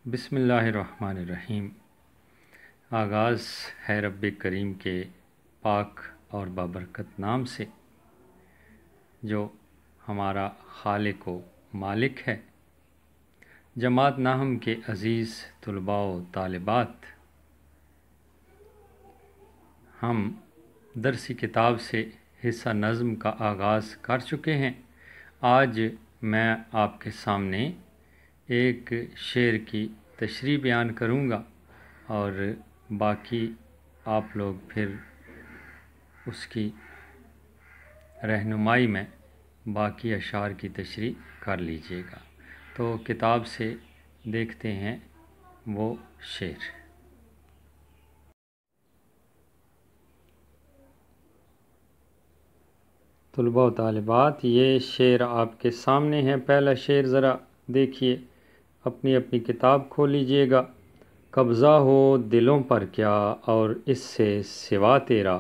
بسم اللہ الرحمن الرحیم۔ آغاز ہے رب کریم کے پاک اور بابرکت نام سے جو ہمارا خالق و مالک ہے۔ جماعت ناہم کے عزیز طلباء و طالبات، ہم درسی کتاب سے حصہ نظم کا آغاز کر چکے ہیں۔ آج میں آپ کے سامنے ایک شعر کی تشریح بیان کروں گا اور باقی آپ لوگ پھر اس کی رہنمائی میں باقی اشعار کی تشریح کر لیجئے گا۔ تو کتاب سے دیکھتے ہیں وہ شعر۔ طلباء و طالبات، یہ شعر آپ کے سامنے ہے۔ پہلا شعر ذرا دیکھیے، اپنی اپنی کتاب کھول لیجئے گا۔ قبضہ ہو دلوں پر کیا اور اس سے سوا تیرا،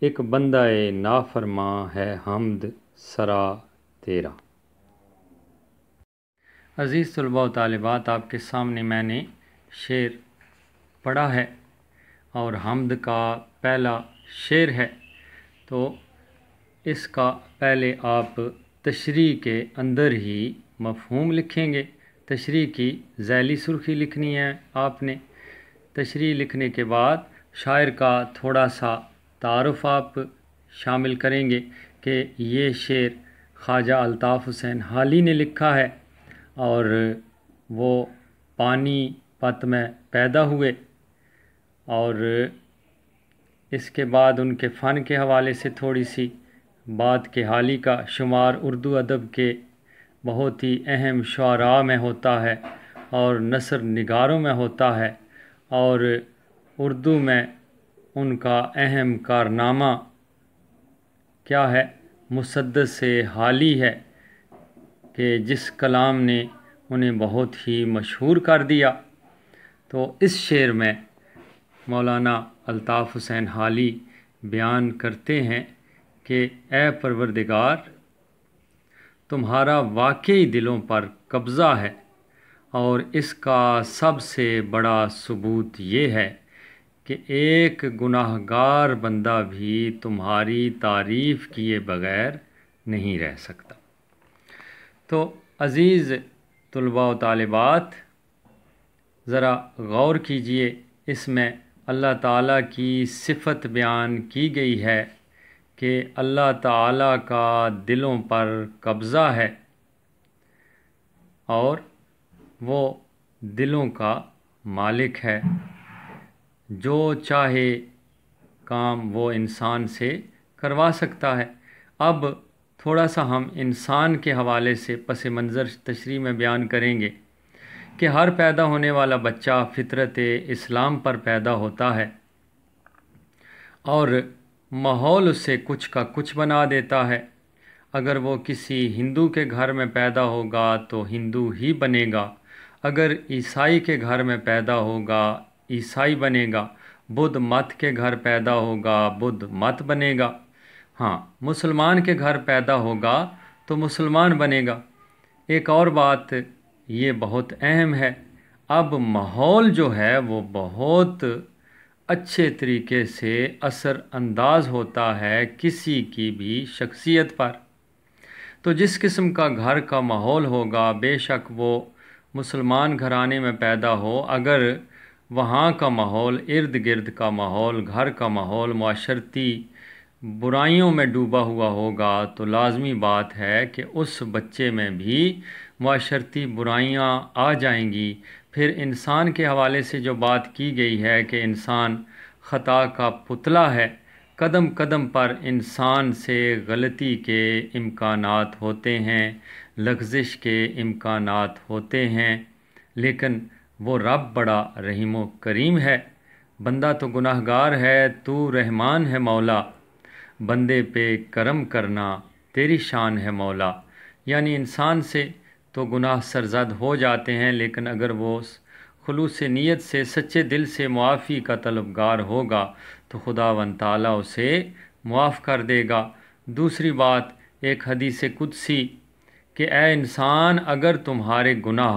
ایک بندہ نافرماں ہے حمد سرا تیرا۔ عزیز طلباء و طالبات، آپ کے سامنے میں نے شعر پڑھا ہے اور حمد کا پہلا شعر ہے، تو اس کا پہلے آپ تشریح کے اندر ہی مفہوم لکھیں گے۔ تشریح کی ذیلی سرخی لکھنی ہے آپ نے۔ تشریح لکھنے کے بعد شاعر کا تھوڑا سا تعارف آپ شامل کریں گے کہ یہ شعر خواجہ الطاف حسین حالی نے لکھا ہے اور وہ پانی پت میں پیدا ہوئے، اور اس کے بعد ان کے فن کے حوالے سے تھوڑی سی بات کہ حالی کا شمار اردو ادب کے بہت ہی اہم شعراء میں ہوتا ہے اور نثر نگاروں میں ہوتا ہے، اور اردو میں ان کا اہم کارنامہ کیا ہے؟ مسدس حالی ہے کہ جس کلام نے انہیں بہت ہی مشہور کر دیا۔ تو اس شعر میں مولانا الطاف حسین حالی بیان کرتے ہیں کہ اے پروردگار، تمہارا واقعی دلوں پر قبضہ ہے، اور اس کا سب سے بڑا ثبوت یہ ہے کہ ایک گناہ گار بندہ بھی تمہاری تعریف کیے بغیر نہیں رہ سکتا۔ تو عزیز طلباء و طالبات، ذرا غور کیجئے، اس میں اللہ تعالیٰ کی صفت بیان کی گئی ہے کہ اللہ تعالیٰ کا دلوں پر قبضہ ہے اور وہ دلوں کا مالک ہے، جو چاہے کام وہ انسان سے کروا سکتا ہے۔ اب تھوڑا سا ہم انسان کے حوالے سے پس منظر تشریح میں بیان کریں گے کہ ہر پیدا ہونے والا بچہ فطرت اسلام پر پیدا ہوتا ہے اور ماحول اسے کچھ کا کچھ بنا دیتا ہے۔ اگر وہ کسی ہندو کے گھر میں پیدا ہوگا تو ہندو ہی بنے گا، اگر عیسائی کے گھر میں پیدا ہوگا عیسائی بنے گا، بدھ مت کے گھر پیدا ہوگا بدھ مت بنے گا، ہاں مسلمان کے گھر پیدا ہوگا تو مسلمان بنے گا۔ ایک اور بات یہ بہت اہم ہے، اب ماحول جو ہے وہ بہت اچھے طریقے سے اثر انداز ہوتا ہے کسی کی بھی شخصیت پر۔ تو جس قسم کا گھر کا ماحول ہوگا، بے شک وہ مسلمان گھرانے میں پیدا ہو، اگر وہاں کا ماحول، ارد گرد کا ماحول، گھر کا ماحول معاشرتی برائیوں میں ڈوبا ہوا ہوگا تو لازمی بات ہے کہ اس بچے میں بھی معاشرتی برائیاں آ جائیں گی۔ پھر انسان کے حوالے سے جو بات کی گئی ہے کہ انسان خطا کا پتلا ہے، قدم قدم پر انسان سے غلطی کے امکانات ہوتے ہیں، لغزش کے امکانات ہوتے ہیں، لیکن وہ رب بڑا رحیم و کریم ہے۔ بندہ تو گناہ گار ہے، تو رحمان ہے مولا، بندے پہ کرم کرنا تیری شان ہے مولا۔ یعنی انسان سے تو گناہ سرزد ہو جاتے ہیں، لیکن اگر وہ خلوص نیت سے سچے دل سے معافی کا طلبگار ہوگا تو خداوند تعالیٰ اسے معاف کر دے گا۔ دوسری بات، ایک حدیث قدسی کہ اے انسان، اگر تمہارے گناہ